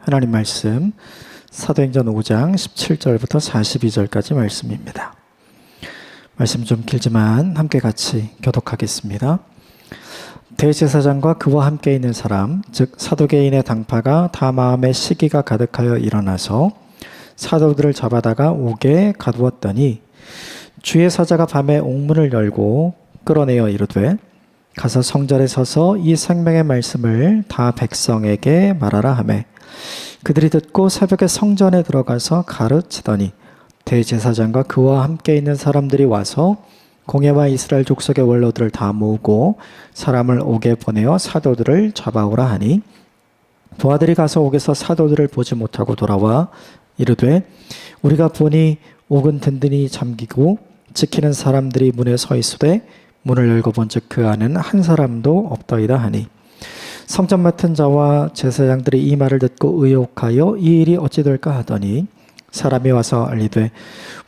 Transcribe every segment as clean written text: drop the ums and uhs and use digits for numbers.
하나님 말씀 사도행전 5장 17절부터 42절까지 말씀입니다. 말씀 좀 길지만 함께 같이 교독하겠습니다. 대제사장과 그와 함께 있는 사람 즉 사두개인의 당파가 다 마음에 시기가 가득하여 일어나서 사도들을 잡아다가 옥에 가두었더니 주의 사자가 밤에 옥문을 열고 끌어내어 이르되 가서 성전에 서서 이 생명의 말씀을 다 백성에게 말하라 하매 그들이 듣고 새벽에 성전에 들어가서 가르치더니 대제사장과 그와 함께 있는 사람들이 와서 공회와 이스라엘 족속의 원로들을 다 모으고 사람을 옥에 보내어 사도들을 잡아오라 하니 부하들이 가서 옥에서 사도들을 보지 못하고 돌아와 이르되 우리가 보니 옥은 든든히 잠기고 지키는 사람들이 문에 서 있으되 문을 열고 본즉 그 안에는 한 사람도 없더이다 하니 성전 맡은 자와 제사장들이 이 말을 듣고 의혹하여 이 일이 어찌 될까 하더니 사람이 와서 알리되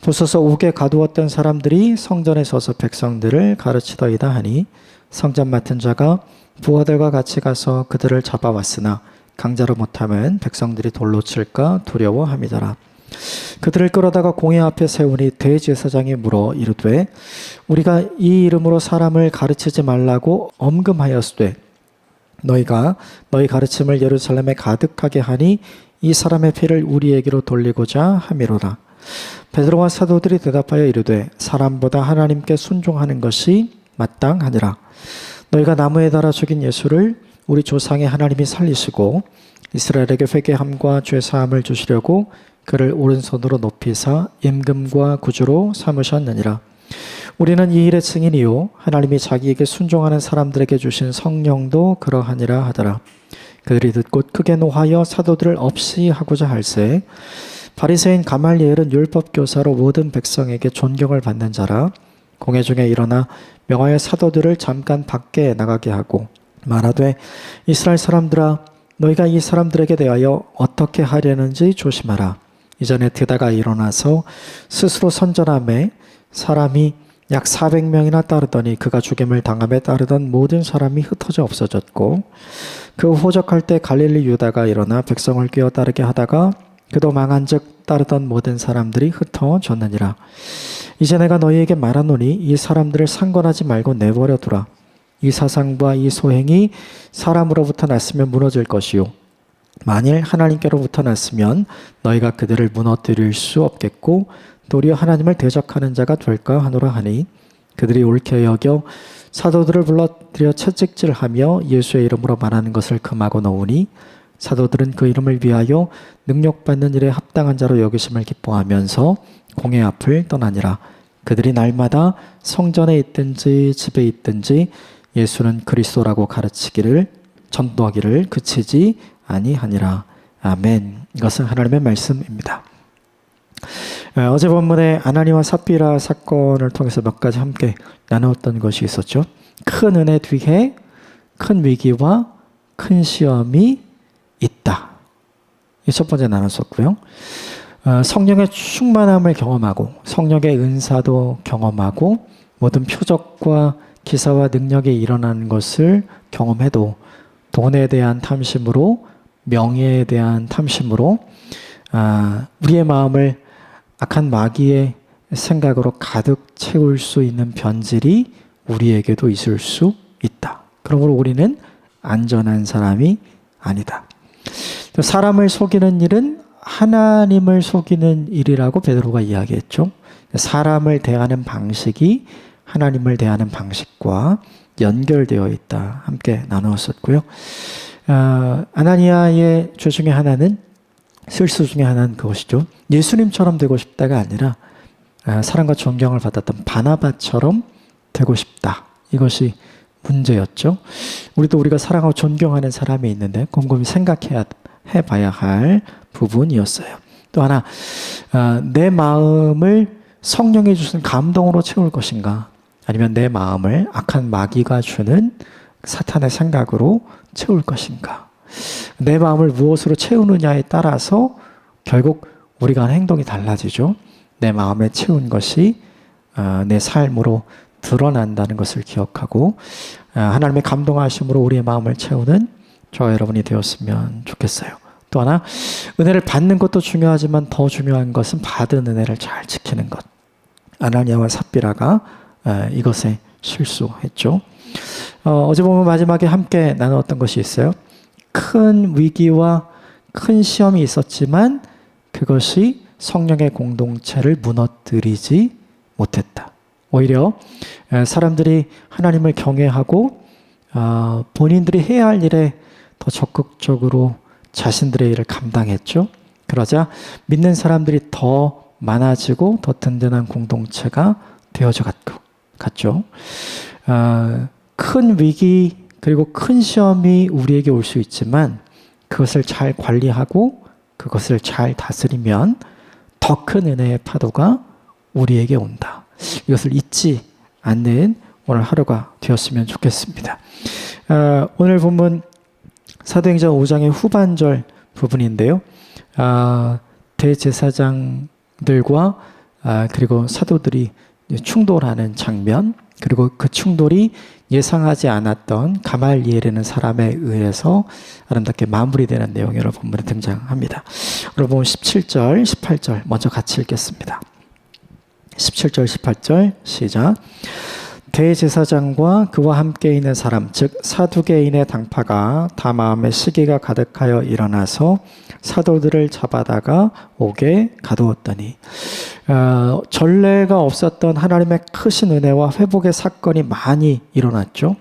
보소서 옥에 가두었던 사람들이 성전에 서서 백성들을 가르치더이다 하니 성전 맡은 자가 부하들과 같이 가서 그들을 잡아왔으나 강제로 못하면 백성들이 돌로 칠까 두려워함이더라. 그들을 끌어다가 공회 앞에 세우니 대제사장이 물어 이르되 우리가 이 이름으로 사람을 가르치지 말라고 엄금하였으되 너희가 너희 가르침을 예루살렘에 가득하게 하니 이 사람의 피를 우리에게로 돌리고자 함이로라. 베드로와 사도들이 대답하여 이르되 사람보다 하나님께 순종하는 것이 마땅하니라. 너희가 나무에 달아 죽인 예수를 우리 조상의 하나님이 살리시고 이스라엘에게 회개함과 죄사함을 주시려고 그를 오른손으로 높이사 임금과 구주로 삼으셨느니라. 우리는 이 일의 증인이요 하나님이 자기에게 순종하는 사람들에게 주신 성령도 그러하니라 하더라. 그들이 듣고 크게 노하여 사도들을 없이 하고자 할새 바리새인 가말리엘은 율법 교사로 모든 백성에게 존경을 받는 자라. 공회 중에 일어나 명하여 사도들을 잠깐 밖에 나가게 하고 말하되 이스라엘 사람들아 너희가 이 사람들에게 대하여 어떻게 하려는지 조심하라. 이전에 드다가 일어나서 스스로 선전하매 사람이 약 400명이나 따르더니 그가 죽임을 당함에 따르던 모든 사람이 흩어져 없어졌고 그 호적할 때 갈릴리 유다가 일어나 백성을 끼어 따르게 하다가 그도 망한즉 따르던 모든 사람들이 흩어졌느니라. 이제 내가 너희에게 말하노니 이 사람들을 상관하지 말고 내버려 두라. 이 사상과 이 소행이 사람으로부터 났으면 무너질 것이요 만일 하나님께로부터 났으면 너희가 그들을 무너뜨릴 수 없겠고 도리어 하나님을 대적하는 자가 될까 하노라 하니 그들이 옳게 여겨 사도들을 불러들여 채찍질하며 예수의 이름으로 말하는 것을 금하고 놓으니 사도들은 그 이름을 위하여 능력받는 일에 합당한 자로 여기심을 기뻐하면서 공회 앞을 떠나니라. 그들이 날마다 성전에 있든지 집에 있든지 예수는 그리스도라고 가르치기를 전도하기를 그치지 아니하니라. 아멘. 이것은 하나님의 말씀입니다. 어제 본문에 아나니와 삽비라 사건을 통해서 몇 가지 함께 나누었던 것이 있었죠. 큰 은혜 뒤에 큰 위기와 큰 시험이 있다. 이 첫 번째 나눴었고요. 성령의 충만함을 경험하고 성령의 은사도 경험하고 모든 표적과 기사와 능력이 일어나는 것을 경험해도 돈에 대한 탐심으로 명예에 대한 탐심으로 우리의 마음을 악한 마귀의 생각으로 가득 채울 수 있는 변질이 우리에게도 있을 수 있다. 그러므로 우리는 안전한 사람이 아니다. 사람을 속이는 일은 하나님을 속이는 일이라고 베드로가 이야기했죠. 사람을 대하는 방식이 하나님을 대하는 방식과 연결되어 있다. 함께 나누었었고요. 아나니아의 죄 중에 하나는 실수 중에 하나는 그것이죠. 예수님처럼 되고 싶다가 아니라 사랑과 존경을 받았던 바나바처럼 되고 싶다. 이것이 문제였죠. 우리가 사랑하고 존경하는 사람이 있는데 곰곰이 해봐야 할 부분이었어요. 또 하나, 내 마음을 성령이 주신 감동으로 채울 것인가 아니면 내 마음을 악한 마귀가 주는 사탄의 생각으로 채울 것인가. 내 마음을 무엇으로 채우느냐에 따라서 결국 우리가 하는 행동이 달라지죠. 내 마음에 채운 것이 내 삶으로 드러난다는 것을 기억하고 하나님의 감동하심으로 우리의 마음을 채우는 저와 여러분이 되었으면 좋겠어요. 또 하나 은혜를 받는 것도 중요하지만 더 중요한 것은 받은 은혜를 잘 지키는 것. 아나니아와 삽비라가 이것에 실수했죠. 어제 보면 마지막에 함께 나누었던 것이 있어요. 큰 위기와 큰 시험이 있었지만 그것이 성령의 공동체를 무너뜨리지 못했다. 오히려 사람들이 하나님을 경외하고 본인들이 해야 할 일에 더 적극적으로 자신들의 일을 감당했죠. 그러자 믿는 사람들이 더 많아지고 더 든든한 공동체가 되어져 갔죠. 큰 위기 그리고 큰 시험이 우리에게 올 수 있지만 그것을 잘 관리하고 그것을 잘 다스리면 더 큰 은혜의 파도가 우리에게 온다. 이것을 잊지 않는 오늘 하루가 되었으면 좋겠습니다. 오늘 본문 사도행전 5장의 후반절 부분인데요. 대제사장들과 그리고 사도들이 충돌하는 장면, 그리고 그 충돌이 예상하지 않았던 가말리엘이라는 사람에 의해서 아름답게 마무리되는 내용이 오늘 본문에 등장합니다. 오늘 보면 17절, 18절 먼저 같이 읽겠습니다. 17절, 18절 시작. 대제사장과 그와 함께 있는 사람, 즉 사두개인의 당파가 다 마음에 시기가 가득하여 일어나서 사도들을 잡아다가 옥에 가두었더니 전례가 없었던 하나님의 크신 은혜와 회복의 사건이 많이 일어났죠.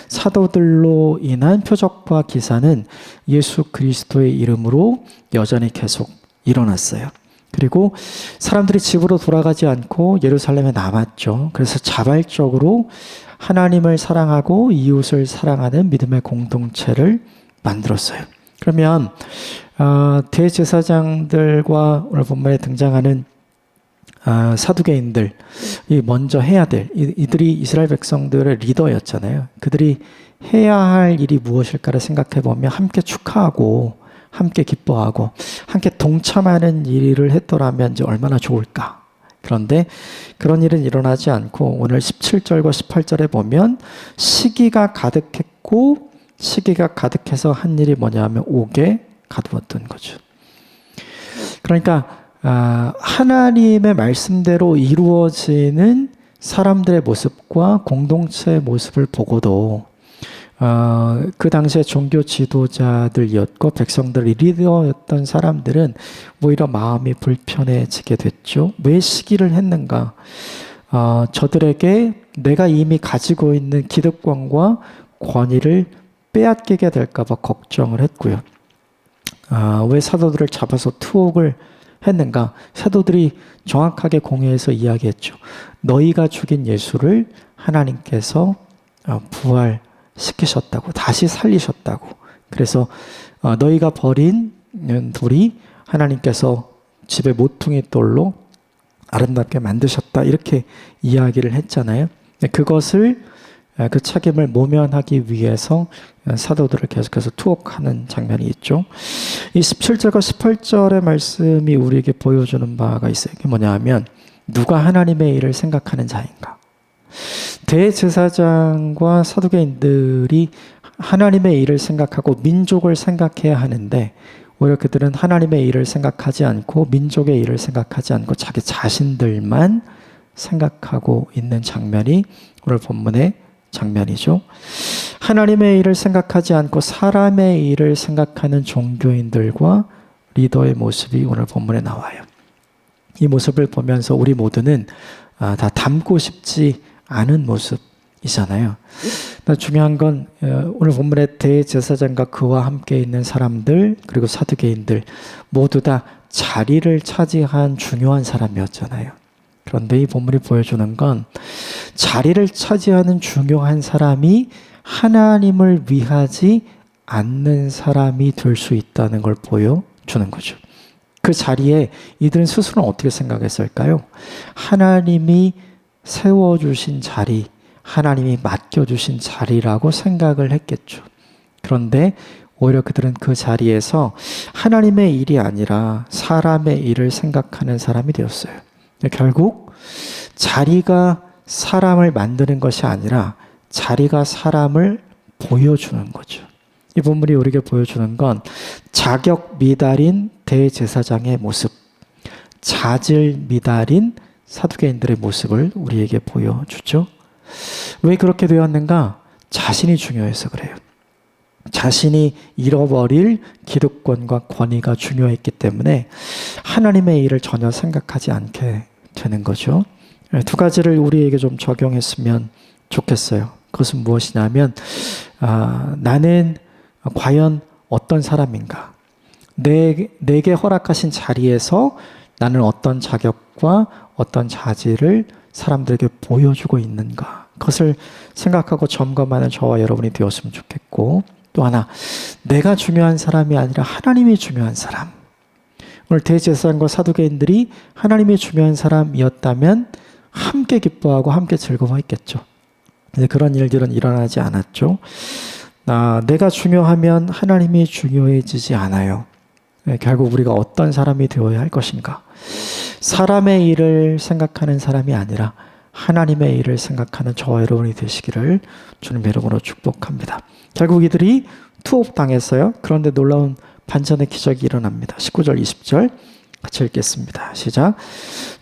사도들로 인한 표적과 기사는 예수 그리스도의 이름으로 여전히 계속 일어났어요. 그리고 사람들이 집으로 돌아가지 않고 예루살렘에 남았죠. 그래서 자발적으로 하나님을 사랑하고 이웃을 사랑하는 믿음의 공동체를 만들었어요. 그러면 대제사장들과 오늘 본문에 등장하는 사두개인들이 먼저 해야 될, 이들이 이스라엘 백성들의 리더였잖아요. 그들이 해야 할 일이 무엇일까를 생각해 보면 함께 축하하고 함께 기뻐하고 함께 동참하는 일을 했더라면 이제 얼마나 좋을까. 그런데 그런 일은 일어나지 않고 오늘 17절과 18절에 보면 시기가 가득했고 시기가 가득해서 한 일이 뭐냐면 옥에 가두었던 거죠. 그러니까 하나님의 말씀대로 이루어지는 사람들의 모습과 공동체의 모습을 보고도 그 당시에 종교 지도자들이었고 백성들이 리더였던 사람들은 오히려 마음이 불편해지게 됐죠. 왜 시기를 했는가? 저들에게 내가 이미 가지고 있는 기득권과 권위를 빼앗기게 될까 봐 걱정을 했고요. 왜 사도들을 잡아서 투옥을 했는가? 사도들이 정확하게 공회에서 이야기했죠. 너희가 죽인 예수를 하나님께서 부활시키셨다고, 다시 살리셨다고. 그래서 너희가 버린 돌이 하나님께서 집에 모퉁이 돌로 아름답게 만드셨다, 이렇게 이야기를 했잖아요. 그것을 그 책임을 모면하기 위해서 사도들을 계속해서 투옥하는 장면이 있죠. 이 17절과 18절의 말씀이 우리에게 보여주는 바가 있어요. 이게 뭐냐 하면 누가 하나님의 일을 생각하는 자인가. 대제사장과 사두개인들이 하나님의 일을 생각하고 민족을 생각해야 하는데 오히려 그들은 하나님의 일을 생각하지 않고 민족의 일을 생각하지 않고 자기 자신들만 생각하고 있는 장면이 오늘 본문의 장면이죠. 하나님의 일을 생각하지 않고 사람의 일을 생각하는 종교인들과 리더의 모습이 오늘 본문에 나와요. 이 모습을 보면서 우리 모두는 다 닮고 싶지 않은 모습이잖아요. 중요한 건 오늘 본문의 대제사장과 그와 함께 있는 사람들 그리고 사두개인들 모두 다 자리를 차지한 중요한 사람이었잖아요. 그런데 이 본문이 보여주는 건 자리를 차지하는 중요한 사람이 하나님을 위하지 않는 사람이 될 수 있다는 걸 보여주는 거죠. 그 자리에 이들은 스스로는 어떻게 생각했을까요? 하나님이 세워주신 자리, 하나님이 맡겨주신 자리라고 생각을 했겠죠. 그런데 오히려 그들은 그 자리에서 하나님의 일이 아니라 사람의 일을 생각하는 사람이 되었어요. 결국 자리가 사람을 만드는 것이 아니라 자리가 사람을 보여주는 거죠. 이 본문이 우리에게 보여주는 건 자격 미달인 대제사장의 모습, 자질 미달인 사두개인들의 모습을 우리에게 보여주죠. 왜 그렇게 되었는가? 자신이 중요해서 그래요. 자신이 잃어버릴 기득권과 권위가 중요했기 때문에 하나님의 일을 전혀 생각하지 않게 되는 거죠. 두 가지를 우리에게 좀 적용했으면 좋겠어요. 그것은 무엇이냐면 나는 과연 어떤 사람인가? 내게 허락하신 자리에서 나는 어떤 자격과 어떤 자질을 사람들에게 보여주고 있는가? 그것을 생각하고 점검하는 저와 여러분이 되었으면 좋겠고, 또 하나, 내가 중요한 사람이 아니라 하나님이 중요한 사람. 오늘 대제사장과 사두개인들이 하나님이 중요한 사람이었다면 함께 기뻐하고 함께 즐거워했겠죠. 근데 그런 일들은 일어나지 않았죠. 내가 중요하면 하나님이 중요해지지 않아요. 결국 우리가 어떤 사람이 되어야 할 것인가? 사람의 일을 생각하는 사람이 아니라 하나님의 일을 생각하는 저와 여러분이 되시기를 주님의 이름으로 축복합니다. 결국 이들이 투옥당했어요. 그런데 놀라운 반전의 기적이 일어납니다. 19절 20절 같이 읽겠습니다. 시작.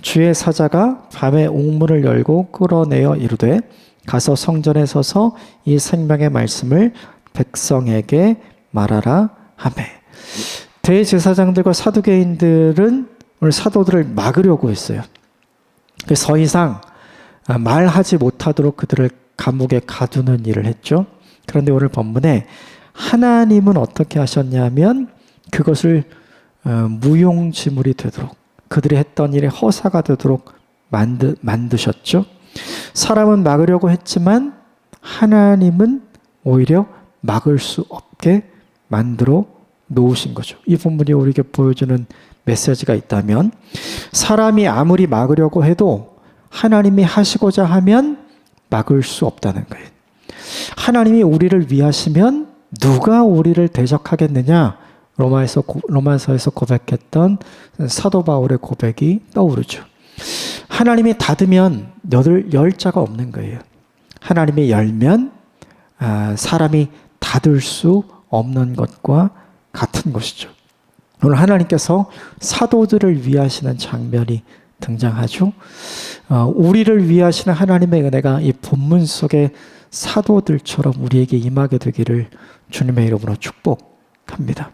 주의 사자가 밤에 옥문을 열고 끌어내어 이르되 가서 성전에 서서 이 생명의 말씀을 백성에게 말하라 하매. 대제사장들과 사두개인들은 오늘 사도들을 막으려고 했어요. 그래서 더 이상 말하지 못하도록 그들을 감옥에 가두는 일을 했죠. 그런데 오늘 본문에 하나님은 어떻게 하셨냐면 그것을 무용지물이 되도록, 그들이 했던 일에 허사가 되도록 만드셨죠. 사람은 막으려고 했지만 하나님은 오히려 막을 수 없게 만들어 놓으신 거죠. 이 본문이 우리에게 보여주는 메시지가 있다면, 사람이 아무리 막으려고 해도 하나님이 하시고자 하면 막을 수 없다는 거예요. 하나님이 우리를 위하시면 누가 우리를 대적하겠느냐? 로마서에서 고백했던 사도 바울의 고백이 떠오르죠. 하나님이 닫으면 열 자가 없는 거예요. 하나님이 열면 사람이 닫을 수 없는 것과 같은 것이죠. 오늘 하나님께서 사도들을 위하시는 장면이 등장하죠. 우리를 위하시는 하나님의 은혜가 이 본문 속에 사도들처럼 우리에게 임하게 되기를 주님의 이름으로 축복합니다.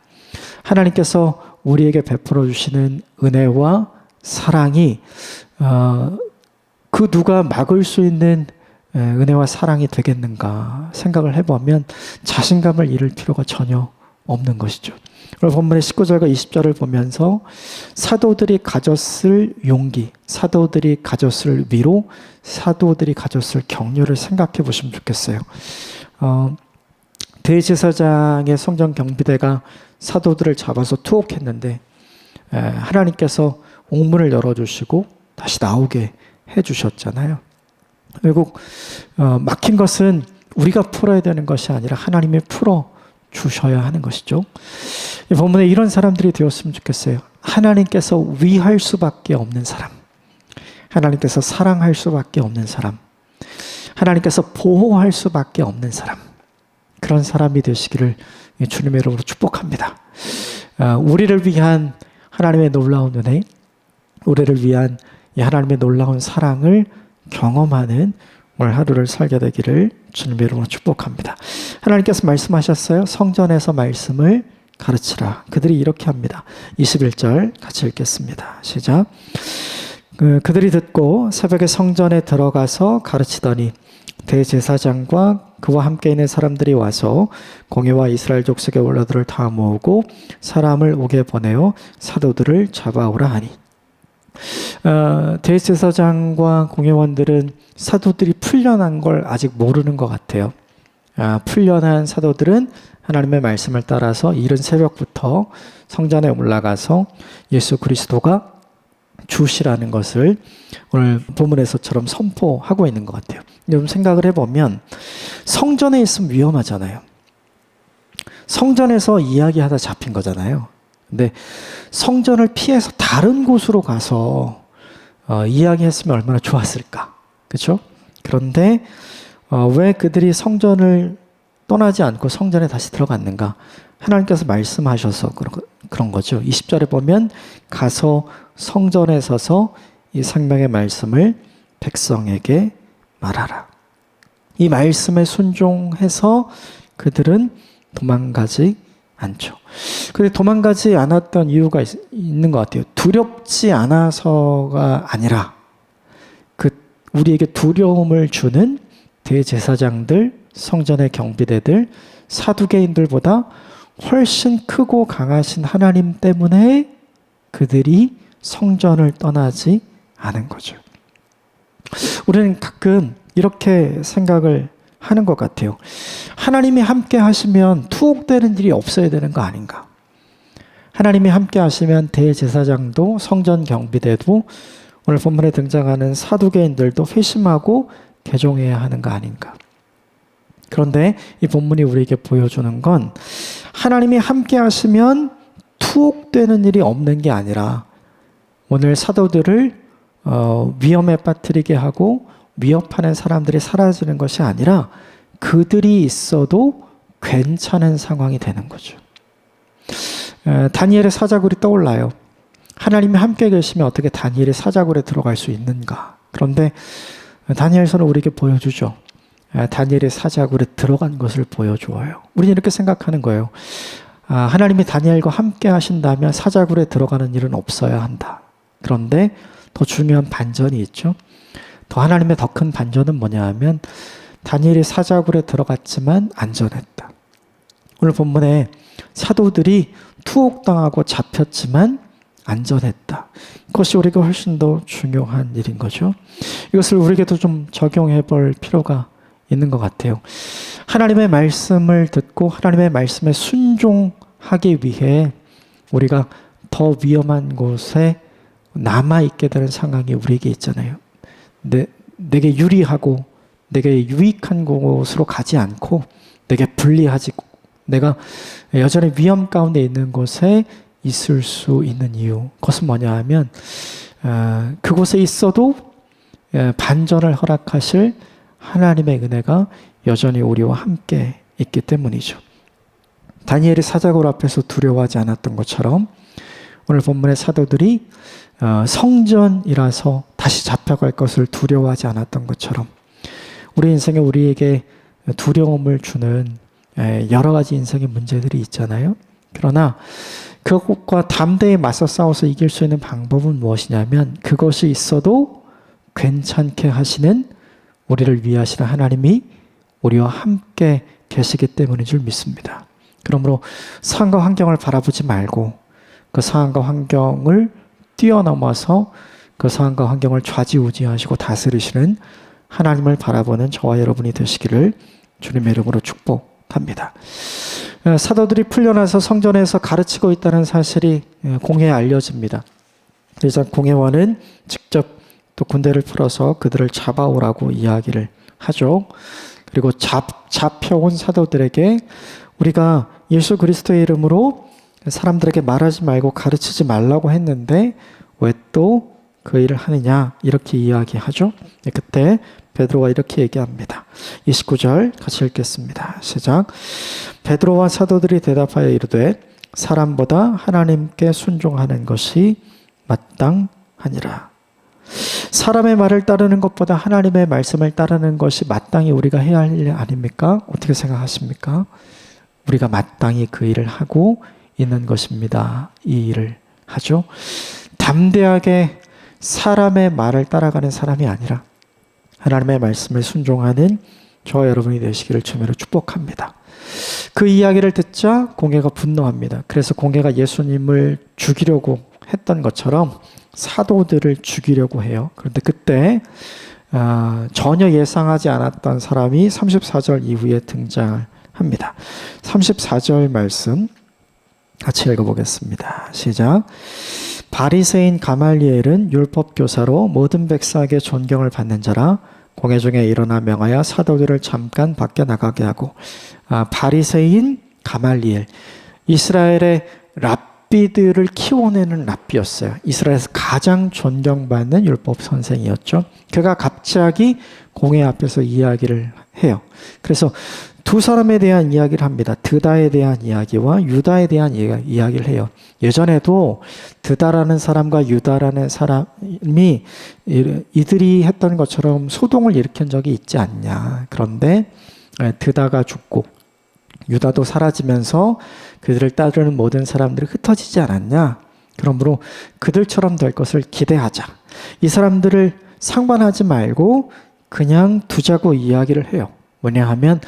하나님께서 우리에게 베풀어 주시는 은혜와 사랑이 그 누가 막을 수 있는 은혜와 사랑이 되겠는가 생각을 해보면 자신감을 잃을 필요가 전혀 없는 것이죠. 오늘 본문의 19절과 20절을 보면서 사도들이 가졌을 용기, 사도들이 가졌을 위로, 사도들이 가졌을 격려를 생각해 보시면 좋겠어요. 대제사장의 성전 경비대가 사도들을 잡아서 투옥했는데 하나님께서 옥문을 열어주시고 다시 나오게 해주셨잖아요. 결국 막힌 것은 우리가 풀어야 되는 것이 아니라 하나님이 풀어 주셔야 하는 것이죠. 이 본문에 이런 사람들이 되었으면 좋겠어요. 하나님께서 위할 수밖에 없는 사람, 하나님께서 사랑할 수밖에 없는 사람, 하나님께서 보호할 수밖에 없는 사람, 그런 사람이 되시기를 주님의 이름으로 축복합니다. 우리를 위한 하나님의 놀라운 은혜, 우리를 위한 이 하나님의 놀라운 사랑을 경험하는 오늘 하루를 살게 되기를 주님의 이름으로 축복합니다. 하나님께서 말씀하셨어요. 성전에서 말씀을 가르치라. 그들이 이렇게 합니다. 21절 같이 읽겠습니다. 시작. 그들이 듣고 새벽에 성전에 들어가서 가르치더니 대제사장과 그와 함께 있는 사람들이 와서 공회와 이스라엘 족속의 원로들을 다 모으고 사람을 오게 보내어 사도들을 잡아오라 하니. 대제사장과 공회원들은 사도들이 풀려난 걸 아직 모르는 것 같아요. 풀려난 사도들은 하나님의 말씀을 따라서 이른 새벽부터 성전에 올라가서 예수 그리스도가 주시라는 것을 오늘 본문에서처럼 선포하고 있는 것 같아요. 여러분 생각을 해보면 성전에 있으면 위험하잖아요. 성전에서 이야기하다 잡힌 거잖아요. 근데 성전을 피해서 다른 곳으로 가서 이야기했으면 얼마나 좋았을까. 그렇죠? 그런데 왜 그들이 성전을 떠나지 않고 성전에 다시 들어갔는가? 하나님께서 말씀하셔서 그런 거죠. 20절에 보면 가서 성전에 서서 이 생명의 말씀을 백성에게 말하라. 이 말씀에 순종해서 그들은 도망가지 않죠. 그런데 도망가지 않았던 이유가 있는 것 같아요. 두렵지 않아서가 아니라 우리에게 두려움을 주는 대제사장들, 성전의 경비대들, 사두개인들보다 훨씬 크고 강하신 하나님 때문에 그들이 성전을 떠나지 않은 거죠. 우리는 가끔 이렇게 생각을 하는 것 같아요. 하나님이 함께 하시면 투옥되는 일이 없어야 되는 거 아닌가? 하나님이 함께 하시면 대제사장도 성전 경비대도 오늘 본문에 등장하는 사두개인들도 회심하고 개종해야 하는 거 아닌가? 그런데 이 본문이 우리에게 보여주는 건 하나님이 함께 하시면 투옥되는 일이 없는 게 아니라 오늘 사도들을 위험에 빠뜨리게 하고 위협하는 사람들이 사라지는 것이 아니라 그들이 있어도 괜찮은 상황이 되는 거죠. 다니엘의 사자굴이 떠올라요. 하나님이 함께 계시면 어떻게 다니엘의 사자굴에 들어갈 수 있는가? 그런데 다니엘서는 우리에게 보여주죠. 다니엘의 사자굴에 들어간 것을 보여주어요. 우리는 이렇게 생각하는 거예요. 하나님이 다니엘과 함께 하신다면 사자굴에 들어가는 일은 없어야 한다. 그런데 더 중요한 반전이 있죠. 하나님의 더 큰 반전은 뭐냐 하면 다니엘이 사자굴에 들어갔지만 안전했다. 오늘 본문에 사도들이 투옥당하고 잡혔지만 안전했다. 그것이 우리에게 훨씬 더 중요한 일인 거죠. 이것을 우리에게도 좀 적용해 볼 필요가 있는 것 같아요. 하나님의 말씀을 듣고 하나님의 말씀에 순종하기 위해 우리가 더 위험한 곳에 남아있게 되는 상황이 우리에게 있잖아요. 내게 유리하고 내게 유익한 곳으로 가지 않고 내게 불리하지, 내가 여전히 위험 가운데 있는 곳에 있을 수 있는 이유, 그것은 뭐냐 하면 그곳에 있어도 반전을 허락하실 하나님의 은혜가 여전히 우리와 함께 있기 때문이죠. 다니엘이 사자굴 앞에서 두려워하지 않았던 것처럼 오늘 본문의 사도들이 성전이라서 다시 잡혀갈 것을 두려워하지 않았던 것처럼 우리 인생에 우리에게 두려움을 주는 여러 가지 인생의 문제들이 있잖아요. 그러나 그것과 담대히 맞서 싸워서 이길 수 있는 방법은 무엇이냐면 그것이 있어도 괜찮게 하시는 우리를 위하시는 하나님이 우리와 함께 계시기 때문인 줄 믿습니다. 그러므로 상황과 환경을 바라보지 말고 그 상황과 환경을 뛰어넘어서 그 상황과 환경을 좌지우지하시고 다스리시는 하나님을 바라보는 저와 여러분이 되시기를 주님의 이름으로 축복합니다. 사도들이 풀려나서 성전에서 가르치고 있다는 사실이 공회에 알려집니다. 그래서 공회원은 직접 또 군대를 풀어서 그들을 잡아오라고 이야기를 하죠. 그리고 잡혀온 사도들에게 우리가 예수 그리스도의 이름으로 사람들에게 말하지 말고 가르치지 말라고 했는데 왜 또 그 일을 하느냐 이렇게 이야기하죠. 그때 베드로가 이렇게 얘기합니다. 29절 같이 읽겠습니다. 시작. 베드로와 사도들이 대답하여 이르되 사람보다 하나님께 순종하는 것이 마땅하니라. 사람의 말을 따르는 것보다 하나님의 말씀을 따르는 것이 마땅히 우리가 해야 할 일 아닙니까? 어떻게 생각하십니까? 우리가 마땅히 그 일을 하고 있는 것입니다. 이 일을 하죠. 담대하게 사람의 말을 따라가는 사람이 아니라 하나님의 말씀을 순종하는 저와 여러분이 되시기를 주님으로 축복합니다. 그 이야기를 듣자 공회가 분노합니다. 그래서 공회가 예수님을 죽이려고 했던 것처럼 사도들을 죽이려고 해요. 그런데 그때 전혀 예상하지 않았던 사람이 34절 이후에 등장합니다. 34절 말씀 같이 읽어보겠습니다. 시작. 바리새인 가말리엘은 율법 교사로 모든 백성에게 존경을 받는 자라 공회 중에 일어나 명하여 사도들을 잠깐 밖에 나가게 하고 바리새인 가말리엘, 이스라엘의 랍비들을 키워내는 랍비였어요. 이스라엘에서 가장 존경받는 율법 선생이었죠. 그가 갑자기 공회 앞에서 이야기를 해요. 그래서 두 사람에 대한 이야기를 합니다. 드다에 대한 이야기와 유다에 대한 이야기를 해요. 예전에도 드다라는 사람과 유다라는 사람이 이들이 했던 것처럼 소동을 일으킨 적이 있지 않냐. 그런데 드다가 죽고 유다도 사라지면서 그들을 따르는 모든 사람들이 흩어지지 않았냐. 그러므로 그들처럼 될 것을 기대하자. 이 사람들을 상관하지 말고 그냥 두자고 이야기를 해요. 뭐냐 하면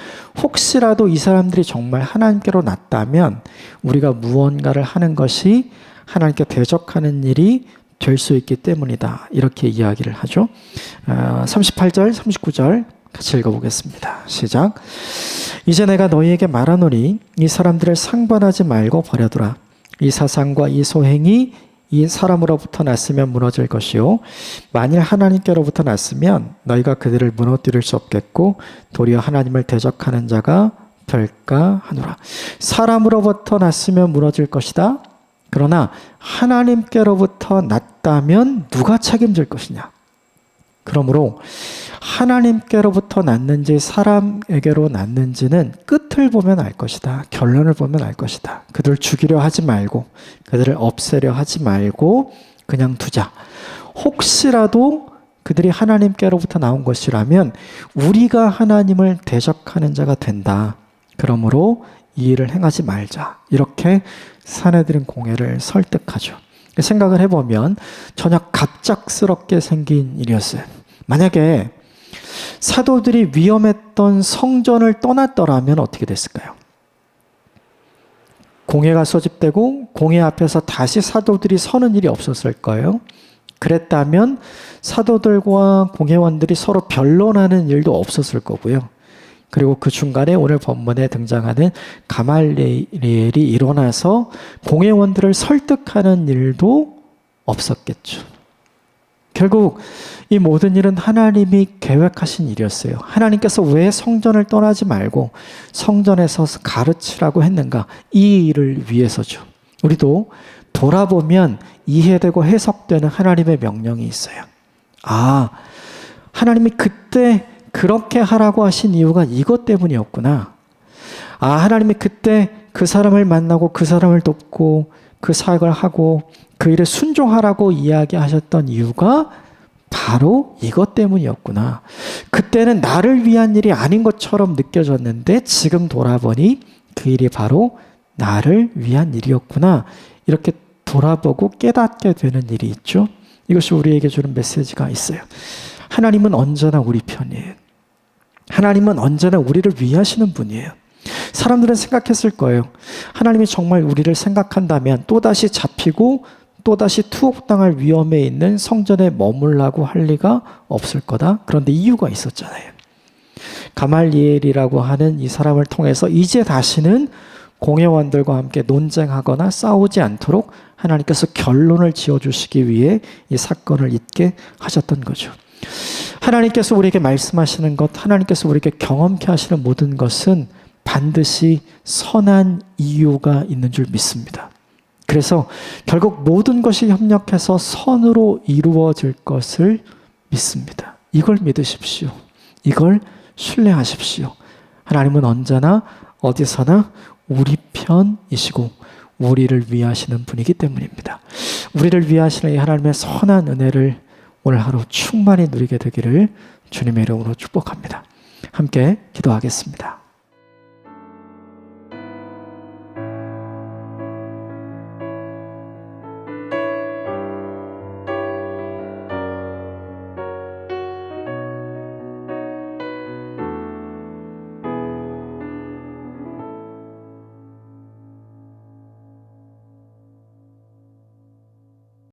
혹시라도 이 사람들이 정말 하나님께로 났다면 우리가 무언가를 하는 것이 하나님께 대적하는 일이 될 수 있기 때문이다. 이렇게 이야기를 하죠. 38절, 39절 같이 읽어보겠습니다. 시작. 이제 내가 너희에게 말하노니 이 사람들을 상관하지 말고 버려두라. 이 사상과 이 소행이 이 사람으로부터 났으면 무너질 것이요 만일 하나님께로부터 났으면 너희가 그들을 무너뜨릴 수 없겠고 도리어 하나님을 대적하는 자가 될까 하노라. 사람으로부터 났으면 무너질 것이다. 그러나 하나님께로부터 났다면 누가 책임질 것이냐. 그러므로 하나님께로부터 났는지 사람에게로 났는지는 끝을 보면 알 것이다. 결론을 보면 알 것이다. 그들을 죽이려 하지 말고 그들을 없애려 하지 말고 그냥 두자. 혹시라도 그들이 하나님께로부터 나온 것이라면 우리가 하나님을 대적하는 자가 된다. 그러므로 이 일을 행하지 말자. 이렇게 사내들은 공회를 설득하죠. 생각을 해보면 전혀 갑작스럽게 생긴 일이었어요. 만약에 사도들이 위험했던 성전을 떠났더라면 어떻게 됐을까요? 공회가 소집되고 공회 앞에서 다시 사도들이 서는 일이 없었을까요? 그랬다면 사도들과 공회원들이 서로 변론하는 일도 없었을 거고요. 그리고 그 중간에 오늘 본문에 등장하는 가말리엘이 일어나서 공회원들을 설득하는 일도 없었겠죠. 결국 이 모든 일은 하나님이 계획하신 일이었어요. 하나님께서 왜 성전을 떠나지 말고 성전에서 가르치라고 했는가? 이 일을 위해서죠. 우리도 돌아보면 이해되고 해석되는 하나님의 명령이 있어요. 아, 하나님이 그때 그렇게 하라고 하신 이유가 이것 때문이었구나. 아, 하나님이 그때 그 사람을 만나고 그 사람을 돕고 그 사역을 하고 그 일에 순종하라고 이야기하셨던 이유가 바로 이것 때문이었구나. 그때는 나를 위한 일이 아닌 것처럼 느껴졌는데 지금 돌아보니 그 일이 바로 나를 위한 일이었구나. 이렇게 돌아보고 깨닫게 되는 일이 있죠. 이것이 우리에게 주는 메시지가 있어요. 하나님은 언제나 우리 편이에요. 하나님은 언제나 우리를 위하시는 분이에요. 사람들은 생각했을 거예요. 하나님이 정말 우리를 생각한다면 또다시 잡히고 또다시 투옥당할 위험에 있는 성전에 머물라고 할 리가 없을 거다. 그런데 이유가 있었잖아요. 가말리엘이라고 하는 이 사람을 통해서 이제 다시는 공회원들과 함께 논쟁하거나 싸우지 않도록 하나님께서 결론을 지어주시기 위해 이 사건을 있게 하셨던 거죠. 하나님께서 우리에게 말씀하시는 것, 하나님께서 우리에게 경험케 하시는 모든 것은 반드시 선한 이유가 있는 줄 믿습니다. 그래서 결국 모든 것이 협력해서 선으로 이루어질 것을 믿습니다. 이걸 믿으십시오. 이걸 신뢰하십시오. 하나님은 언제나 어디서나 우리 편이시고 우리를 위하시는 분이기 때문입니다. 우리를 위하시는 이 하나님의 선한 은혜를 오늘 하루 충만히 누리게 되기를 주님의 이름으로 축복합니다. 함께 기도하겠습니다.